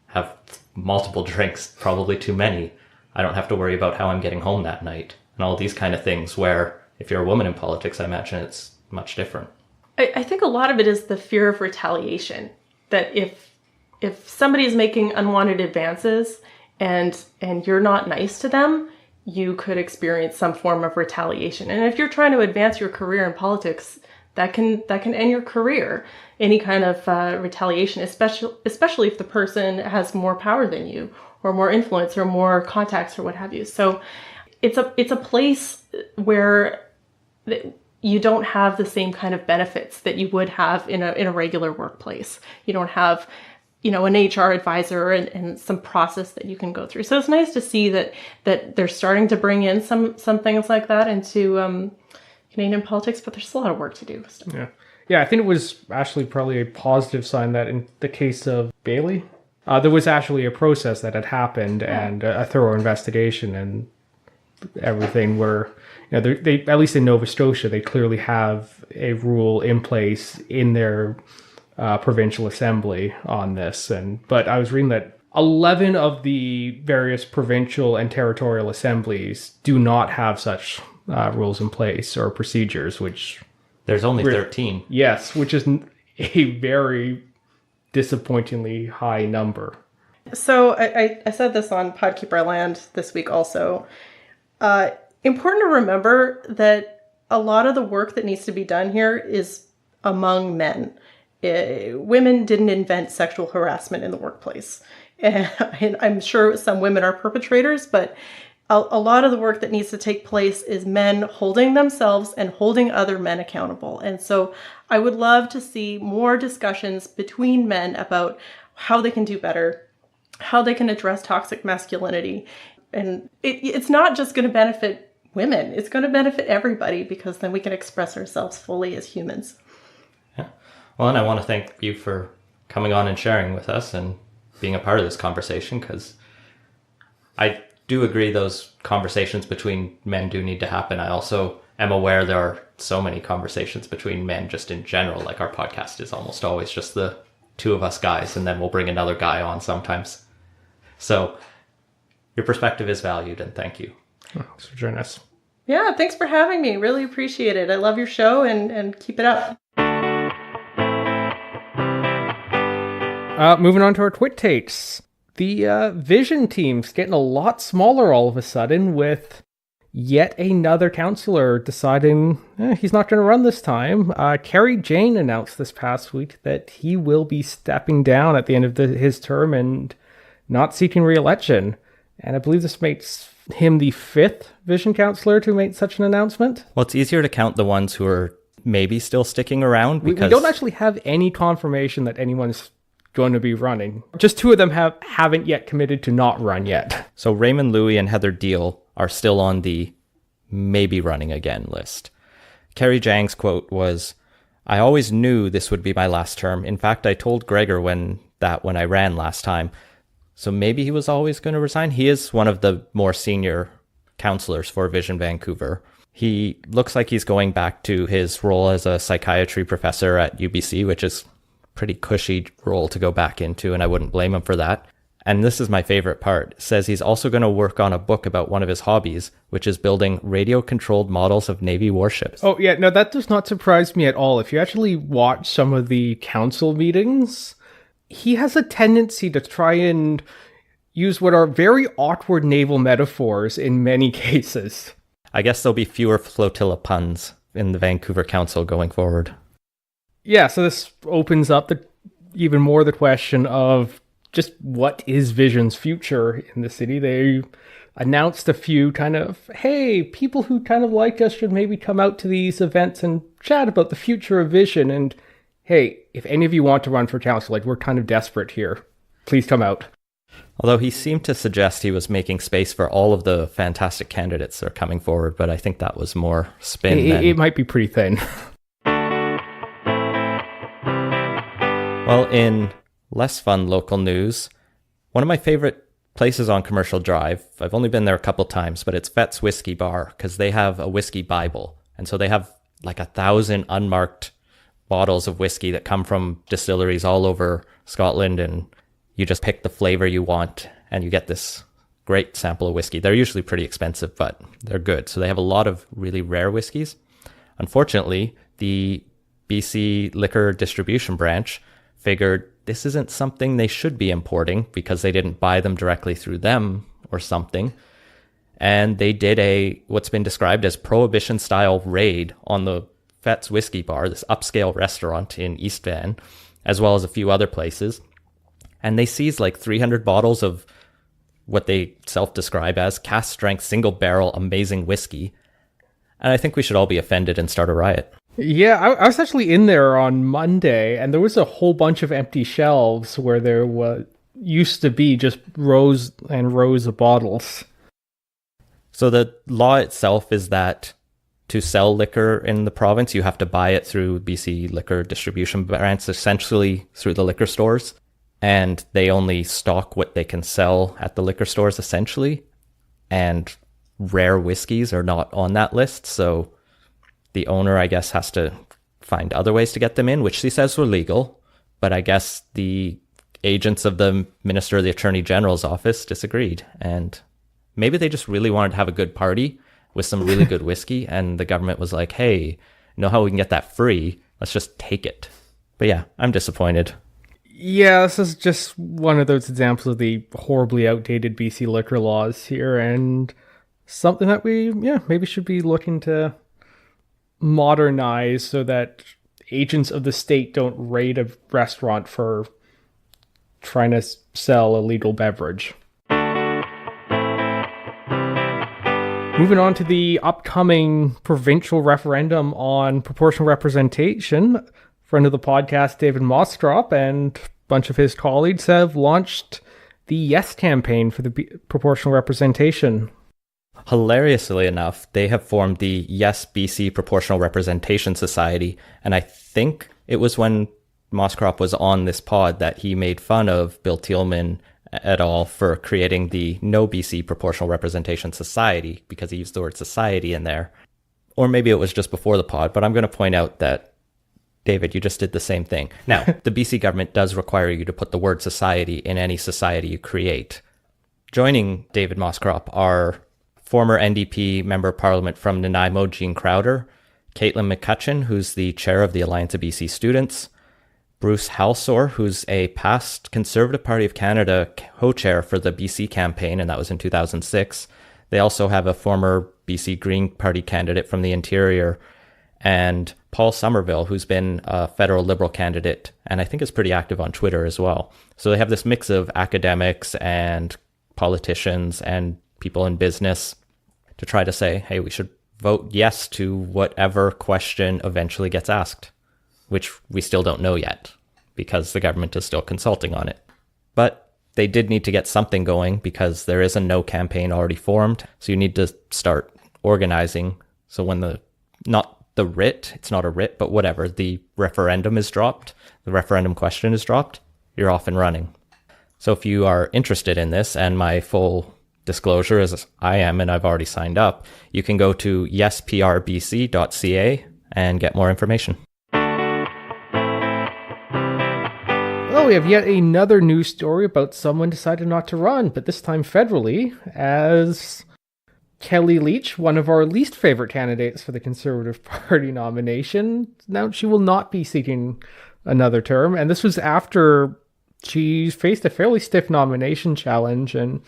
[SPEAKER 2] have multiple drinks, probably too many. I don't have to worry about how I'm getting home that night, and all these kind of things, where if you're a woman in politics, I imagine it's much different.
[SPEAKER 4] I think a lot of it is the fear of retaliation, that if somebody is making unwanted advances and you're not nice to them, you could experience some form of retaliation. And if you're trying to advance your career in politics, that can end your career. Any kind of retaliation, especially if the person has more power than you, or more influence, or more contacts, or what have you. So it's a place where you don't have the same kind of benefits that you would have in a regular workplace. You don't have, an HR advisor and some process that you can go through. So it's nice to see that they're starting to bring in some things like that into Canadian politics, but there's a lot of work to do still.
[SPEAKER 3] Yeah, I think it was actually probably a positive sign that in the case of Bailey, there was actually a process that had happened and a thorough investigation and everything where, they at least in Nova Scotia, they clearly have a rule in place in their provincial assembly on this. But I was reading that 11 of the various provincial and territorial assemblies do not have such rules in place or procedures, which...
[SPEAKER 2] There's only 13.
[SPEAKER 3] Yes, which is a very disappointingly high number.
[SPEAKER 4] So I said this on Podkeep Our Land this week also. Important to remember that a lot of the work that needs to be done here is among men. Women didn't invent sexual harassment in the workplace. And I'm sure some women are perpetrators, but a lot of the work that needs to take place is men holding themselves and holding other men accountable. And so I would love to see more discussions between men about how they can do better, how they can address toxic masculinity. And it's not just going to benefit women. It's going to benefit everybody, because then we can express ourselves fully as humans.
[SPEAKER 2] Yeah. Well, and I want to thank you for coming on and sharing with us and being a part of this conversation, because I do agree those conversations between men do need to happen. I also am aware there are so many conversations between men just in general. Like, our podcast is almost always just the two of us guys, and then we'll bring another guy on sometimes. So your perspective is valued, and thank you.
[SPEAKER 3] Thanks for joining us.
[SPEAKER 4] Yeah, thanks for having me. Really appreciate it. I love your show, and keep it up.
[SPEAKER 3] Moving on to our Twit Takes. The Vision team's getting a lot smaller all of a sudden, with yet another councillor deciding he's not going to run this time. Kerry Jane announced this past week that he will be stepping down at the end of his term and not seeking re-election. And I believe this makes him the 5th Vision councillor to make such an announcement.
[SPEAKER 2] Well, it's easier to count the ones who are maybe still sticking around, because
[SPEAKER 3] we don't actually have any confirmation that anyone's going to be running. Just 2 of them haven't yet committed to not run yet.
[SPEAKER 2] So Raymond Louie and Heather Deal are still on the maybe running again list. Kerry Jang's quote was, "I always knew this would be my last term. In fact, I told Gregor when I ran last time." So maybe he was always going to resign. He is one of the more senior counselors for Vision Vancouver. He looks like he's going back to his role as a psychiatry professor at UBC, which is a pretty cushy role to go back into, and I wouldn't blame him for that. And this is my favorite part. It says he's also going to work on a book about one of his hobbies, which is building radio-controlled models of Navy warships.
[SPEAKER 3] Oh, yeah, no, that does not surprise me at all. If you actually watch some of the council meetings, he has a tendency to try and use what are very awkward naval metaphors in many cases.
[SPEAKER 2] I guess there'll be fewer flotilla puns in the Vancouver Council going forward.
[SPEAKER 3] Yeah, so this opens up even more the question of just what is Vision's future in the city. They announced a few kind of, hey, people who kind of like us should maybe come out to these events and chat about the future of Vision. And hey, if any of you want to run for council, like, we're kind of desperate here. Please come out.
[SPEAKER 2] Although he seemed to suggest he was making space for all of the fantastic candidates that are coming forward, but I think that was more spin.
[SPEAKER 3] It might be pretty thin.
[SPEAKER 2] Well, in less fun local news, one of my favorite places on Commercial Drive, I've only been there a couple times, but it's Fett's Whiskey Bar, because they have a whiskey Bible. And so they have like 1,000 unmarked bottles of whiskey that come from distilleries all over Scotland, and you just pick the flavor you want and you get this great sample of whiskey. They're usually pretty expensive, but they're good. So they have a lot of really rare whiskeys. Unfortunately, the BC Liquor Distribution Branch figured this isn't something they should be importing because they didn't buy them directly through them or something. And they did what's been described as prohibition-style raid on the Fett's Whiskey Bar, this upscale restaurant in East Van, as well as a few other places. And they seized like 300 bottles of what they self-describe as cast-strength, single-barrel, amazing whiskey. And I think we should all be offended and start a riot.
[SPEAKER 3] Yeah, I was actually in there on Monday, and there was a whole bunch of empty shelves where there used to be just rows and rows of bottles.
[SPEAKER 2] So the law itself is that to sell liquor in the province, you have to buy it through BC Liquor Distribution Branch, essentially through the liquor stores. And they only stock what they can sell at the liquor stores, essentially. And rare whiskeys are not on that list, so the owner, I guess, has to find other ways to get them in, which she says were legal. But I guess the agents of the Minister of the Attorney General's office disagreed. And maybe they just really wanted to have a good party with some really good whiskey. And the government was like, hey, you know how we can get that free? Let's just take it. But yeah, I'm disappointed.
[SPEAKER 3] Yeah, this is just one of those examples of the horribly outdated BC liquor laws here. And something that we, maybe should be looking to modernize so that agents of the state don't raid a restaurant for trying to sell a legal beverage. Moving on to the upcoming provincial referendum on proportional representation, friend of the podcast David Mostrop and a bunch of his colleagues have launched the Yes campaign for the proportional representation.
[SPEAKER 2] Hilariously enough, they have formed the Yes BC Proportional Representation Society, and I think it was when Mostrop was on this pod that he made fun of Bill Thielman et al. For creating the No BC Proportional Representation Society, because he used the word society in there. Or maybe it was just before the pod, but I'm going to point out that, David, you just did the same thing. Now, the BC government does require you to put the word society in any society you create. Joining David Mostrop are former NDP Member of Parliament from Nanaimo, Jean Crowder, Caitlin McCutcheon, who's the chair of the Alliance of BC Students, Bruce Halsor, who's a past Conservative Party of Canada co-chair for the BC campaign, and that was in 2006. They also have a former BC Green Party candidate from the Interior, and Paul Somerville, who's been a federal Liberal candidate, and I think is pretty active on Twitter as well. So they have this mix of academics and politicians and people in business to try to say, hey, we should vote yes to whatever question eventually gets asked, which we still don't know yet because the government is still consulting on it. But they did need to get something going because there is a no campaign already formed. So you need to start organizing. So when it's not a writ, but whatever, the referendum is dropped, the referendum question is dropped, you're off and running. So if you are interested in this, and my full disclosure is I am, and I've already signed up, you can go to yesprbc.ca and get more information.
[SPEAKER 3] Well, we have yet another news story about someone decided not to run, but this time federally, as Kellie Leitch, one of our least favorite candidates for the Conservative Party nomination, announced she will not be seeking another term, and this was after she faced a fairly stiff nomination challenge, and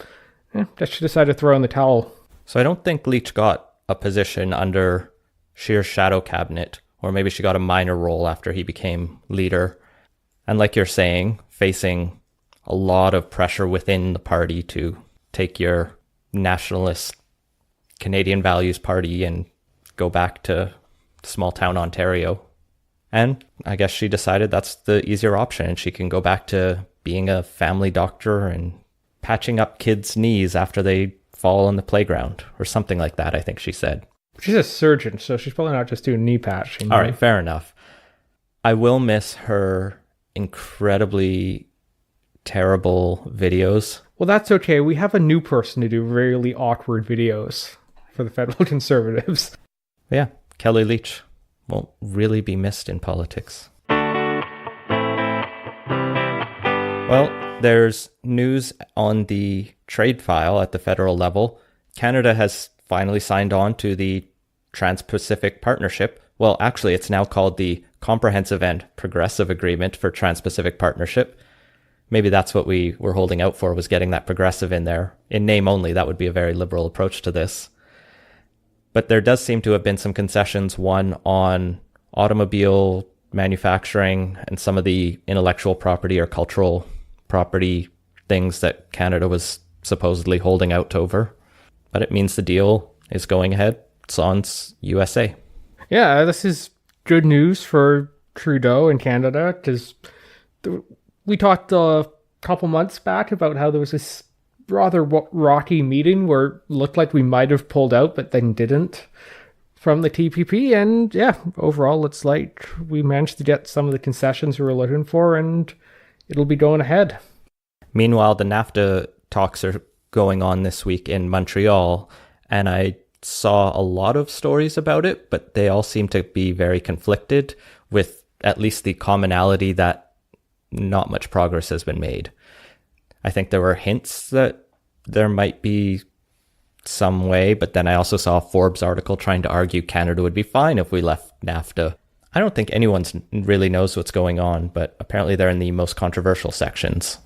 [SPEAKER 3] she decided to throw in the towel.
[SPEAKER 2] So I don't think Leitch got a position under Scheer's shadow cabinet, or maybe she got a minor role after he became leader. And like you're saying, facing a lot of pressure within the party to take your nationalist Canadian values party and go back to small town Ontario. And I guess she decided that's the easier option, and she can go back to being a family doctor and patching up kids' knees after they fall on the playground or something like that, I think she said.
[SPEAKER 3] She's a surgeon, so she's probably not just doing knee patching.
[SPEAKER 2] All right, fair enough. I will miss her incredibly terrible videos.
[SPEAKER 3] Well, that's okay. We have a new person to do really awkward videos for the federal Conservatives.
[SPEAKER 2] Yeah, Kellie Leitch won't really be missed in politics. Well, there's news on the trade file at the federal level. Canada has finally signed on to the Trans-Pacific Partnership. Well, actually, it's now called the Comprehensive and Progressive Agreement for Trans-Pacific Partnership. Maybe that's what we were holding out for, was getting that progressive in there. In name only, that would be a very liberal approach to this. But there does seem to have been some concessions, one on automobile manufacturing and some of the intellectual property or cultural property things that Canada was supposedly holding out over. But it means the deal is going ahead. It's on USA.
[SPEAKER 3] Yeah, this is good news for Trudeau and Canada, because we talked a couple months back about how there was this rather rocky meeting where it looked like we might have pulled out, but then didn't from the TPP. And yeah, overall, it's like we managed to get some of the concessions we were looking for, and it'll be going ahead.
[SPEAKER 2] Meanwhile, the NAFTA talks are going on this week in Montreal, and I saw a lot of stories about it, but they all seem to be very conflicted, with at least the commonality that not much progress has been made. I think there were hints that there might be some way, but then I also saw a Forbes article trying to argue Canada would be fine if we left NAFTA. I don't think anyone really knows what's going on, but apparently they're in the most controversial sections.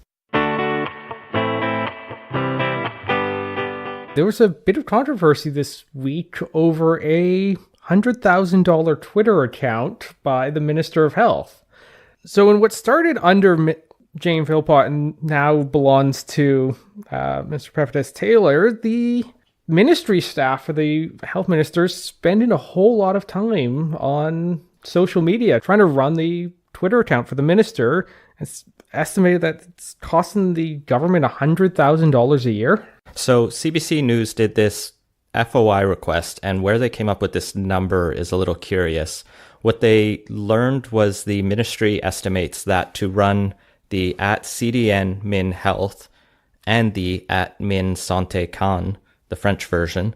[SPEAKER 3] There was a bit of controversy this week over a $100,000 Twitter account by the Minister of Health. So in what started under Jane Philpott and now belongs to Mr. Peppertis Taylor, the ministry staff for the health minister is spending a whole lot of time on social media trying to run the Twitter account for the minister. It's estimated that it's costing the government $100,000 a year.
[SPEAKER 2] So CBC News did this FOI request, and where they came up with this number is a little curious. What they learned was the ministry estimates that to run the @CDN Min Health and the @Min Santé Can, the French version,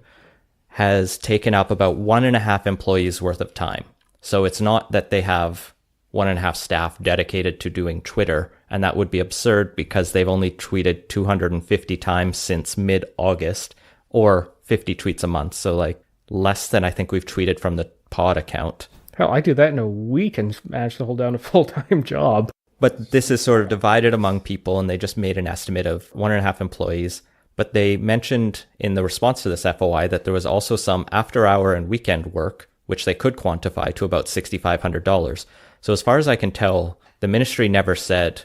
[SPEAKER 2] has taken up about 1.5 employees worth of time. So it's not that they have 1.5 staff dedicated to doing Twitter, and that would be absurd because they've only tweeted 250 times since mid-August, or 50 tweets a month. So like less than I think we've tweeted from the pod account.
[SPEAKER 3] Hell, I do that in a week and manage to hold down a full-time job.
[SPEAKER 2] But this is sort of divided among people, and they just made an estimate of 1.5 employees. But they mentioned in the response to this FOI that there was also some after-hour and weekend work, which they could quantify to about $6,500. So as far as I can tell, the ministry never said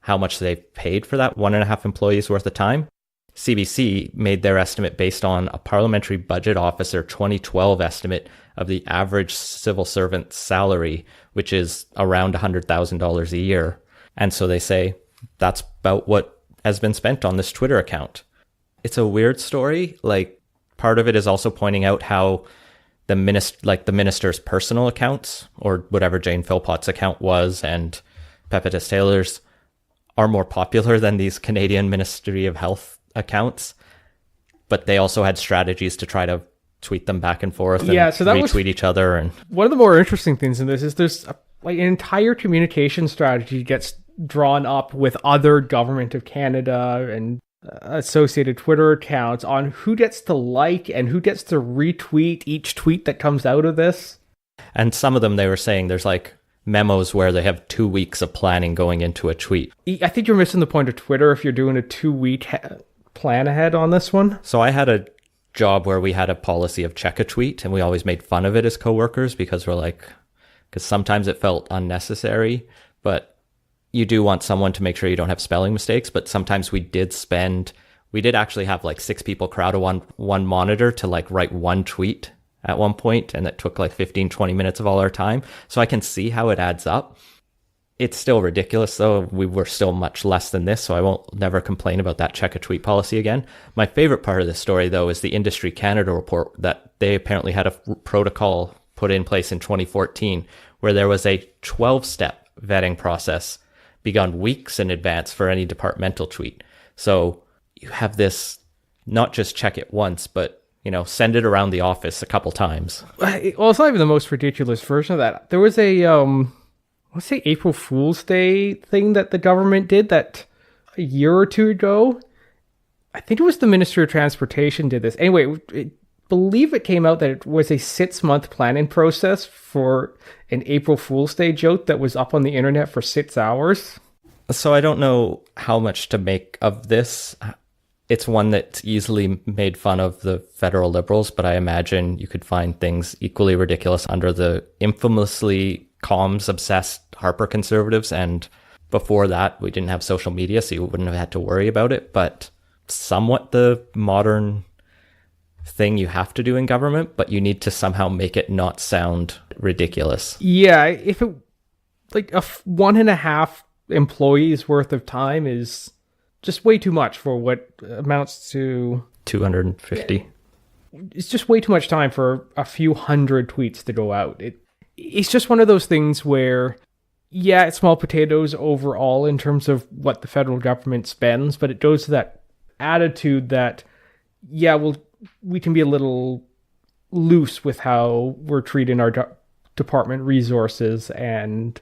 [SPEAKER 2] how much they paid for that 1.5 employees worth of time. CBC made their estimate based on a Parliamentary Budget Officer 2012 estimate of the average civil servant salary, which is around $100,000 a year. And so they say that's about what has been spent on this Twitter account. It's a weird story. Like, part of it is also pointing out how the minister's personal accounts, or whatever Jane Philpott's account was, and Pepettus Taylor's, are more popular than these Canadian Ministry of Health accounts. But they also had strategies to try to tweet them back and forth and retweet each other. And
[SPEAKER 3] one of the more interesting things in this is there's an entire communication strategy gets drawn up with other Government of Canada and associated Twitter accounts on who gets to like and who gets to retweet each tweet that comes out of this.
[SPEAKER 2] And some of them, they were saying there's like memos where they have 2 weeks of planning going into a tweet.
[SPEAKER 3] I think you're missing the point of Twitter if you're doing a 2-week plan ahead on this one.
[SPEAKER 2] So I had a job where we had a policy of check a tweet, and we always made fun of it as coworkers because sometimes it felt unnecessary, but you do want someone to make sure you don't have spelling mistakes. But sometimes we did actually have like 6 people crowd on one monitor to like write one tweet at one point, and that took like 15-20 minutes of all our time. So I can see how it adds up. It's still ridiculous, though. We were still much less than this, so I won't never complain about that check a tweet policy again. My favorite part of this story, though, is the Industry Canada report that they apparently had a protocol put in place in 2014 where there was a 12-step vetting process begun weeks in advance for any departmental tweet. So you have this, not just check it once, but send it around the office a couple times.
[SPEAKER 3] Well, it's not even the most ridiculous version of that. There was a let's say April Fool's Day thing that the government did that a year or two ago. I think it was the Ministry of Transportation did this. Anyway, I believe it came out that it was a 6-month planning process for an April Fool's Day joke that was up on the internet for 6 hours.
[SPEAKER 2] So I don't know how much to make of this. It's one that's easily made fun of the federal Liberals, but I imagine you could find things equally ridiculous under the infamously comms-obsessed Harper Conservatives, and before that, we didn't have social media, so you wouldn't have had to worry about it, but somewhat the modern thing you have to do in government, but you need to somehow make it not sound ridiculous.
[SPEAKER 3] Yeah, if it, like, 1.5 employees worth of time is just way too much for what amounts to
[SPEAKER 2] 250.
[SPEAKER 3] It's just way too much time for a few hundred tweets to go out. It's just one of those things where, yeah, it's small potatoes overall in terms of what the federal government spends, but it goes to that attitude that, yeah, we can be a little loose with how we're treating our department resources and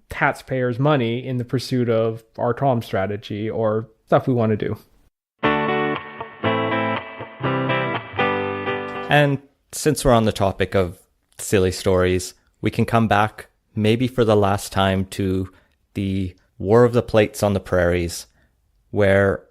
[SPEAKER 3] taxpayers' money in the pursuit of our comm strategy or stuff we want to do.
[SPEAKER 2] And since we're on the topic of silly stories, we can come back, maybe for the last time, to the War of the Plates on the Prairies, where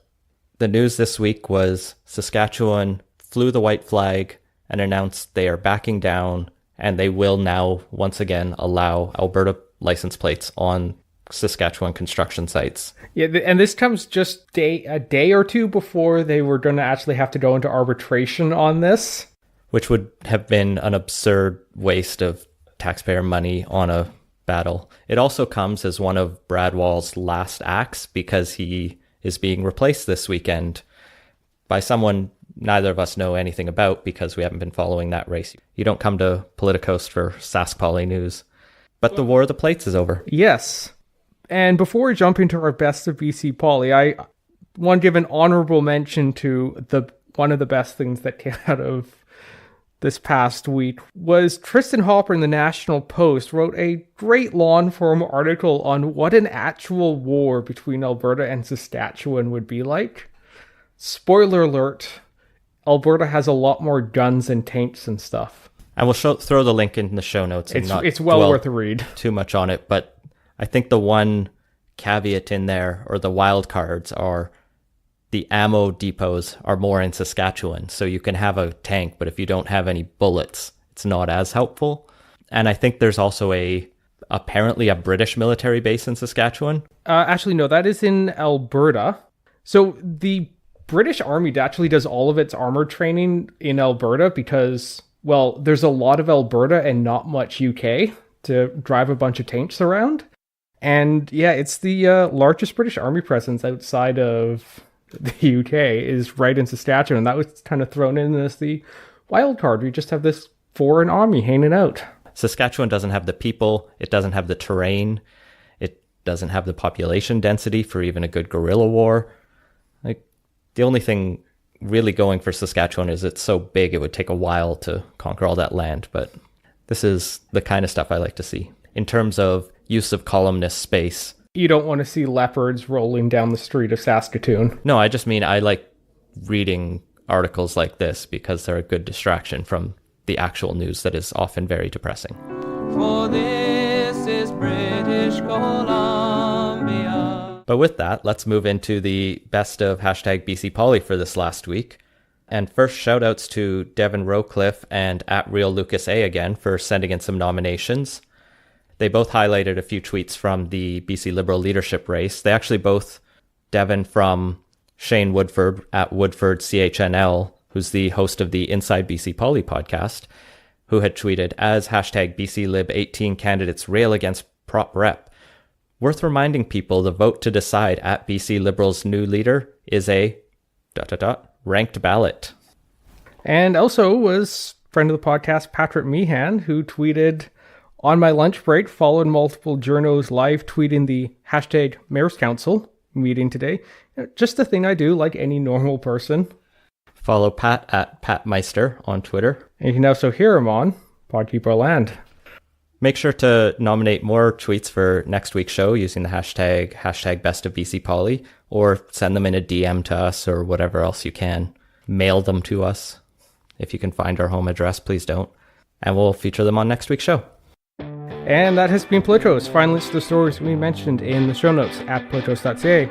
[SPEAKER 2] the news this week was Saskatchewan flew the white flag and announced they are backing down, and they will now once again allow Alberta license plates on Saskatchewan construction sites.
[SPEAKER 3] Yeah, and this comes just a day or two before they were going to actually have to go into arbitration on this.
[SPEAKER 2] Which would have been an absurd waste of taxpayer money on a battle. It also comes as one of Brad Wall's last acts because he is being replaced this weekend by someone neither of us know anything about because we haven't been following that race. You don't come to Politicos for Sask Poly news. But the War of the Plates is over.
[SPEAKER 3] Yes. And before we jump into our Best of BC Poly, I want to give an honorable mention to one of the best things that came out of this past week was Tristan Hopper in the National Post wrote a great long-form article on what an actual war between Alberta and Saskatchewan would be like. Spoiler alert, Alberta has a lot more guns and tanks and stuff.
[SPEAKER 2] I will throw the link in the show notes. And
[SPEAKER 3] it's well worth a read.
[SPEAKER 2] Too much on it, but I think the one caveat in there, or the wild cards, are the ammo depots are more in Saskatchewan. So you can have a tank, but if you don't have any bullets, it's not as helpful. And I think there's also apparently a British military base in Saskatchewan.
[SPEAKER 3] Actually, no, that is in Alberta. So the British Army actually does all of its armor training in Alberta because, well, there's a lot of Alberta and not much UK to drive a bunch of tanks around. And yeah, it's the largest British Army presence outside of the UK is right in Saskatchewan. And that was kind of thrown in as the wild card. We just have this foreign army hanging out.
[SPEAKER 2] Saskatchewan doesn't have the people. It doesn't have the terrain. It doesn't have the population density for even a good guerrilla war. Like, the only thing really going for Saskatchewan is it's so big it would take a while to conquer all that land. But this is the kind of stuff I like to see. In terms of use of columnist space.
[SPEAKER 3] You don't want to see leopards rolling down the street of Saskatoon.
[SPEAKER 2] No, I just mean I like reading articles like this because they're a good distraction from the actual news that is often very depressing. For this is British Columbia. But with that, let's move into the best of hashtag BC Poly for this last week. And first, shout outs to Devin Rowcliffe and @RealLucasA again for sending in some nominations. They both highlighted a few tweets from the BC Liberal leadership race. They actually both, Devin from Shane Woodford @WoodfordCHNL, who's the host of the Inside BC Poly podcast, who had tweeted, as hashtag BCLib18 candidates rail against Prop Rep, worth reminding people the vote to decide at BC Liberal's new leader is a ... ranked ballot.
[SPEAKER 3] And also was friend of the podcast, Patrick Meehan, who tweeted, on my lunch break, followed multiple journos live tweeting the hashtag Mayor's Council meeting today. Just the thing I do like any normal person.
[SPEAKER 2] Follow Pat @PatMeister on Twitter.
[SPEAKER 3] And you can also hear him on Podkeeper Land.
[SPEAKER 2] Make sure to nominate more tweets for next week's show using the hashtag Best of BC Poly, or send them in a DM to us or whatever else you can. Mail them to us. If you can find our home address, please don't. And we'll feature them on next week's show.
[SPEAKER 3] And that has been Politos. Find links to the stories we mentioned in the show notes at politos.ca.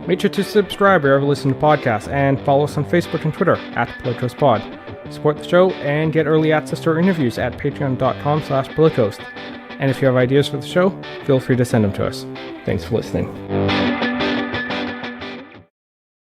[SPEAKER 3] Make sure to subscribe wherever you listen to podcasts and follow us on Facebook and Twitter @PolitosPod. Support the show and get early access to our interviews at patreon.com/Politos. And if you have ideas for the show, feel free to send them to us. Thanks for listening.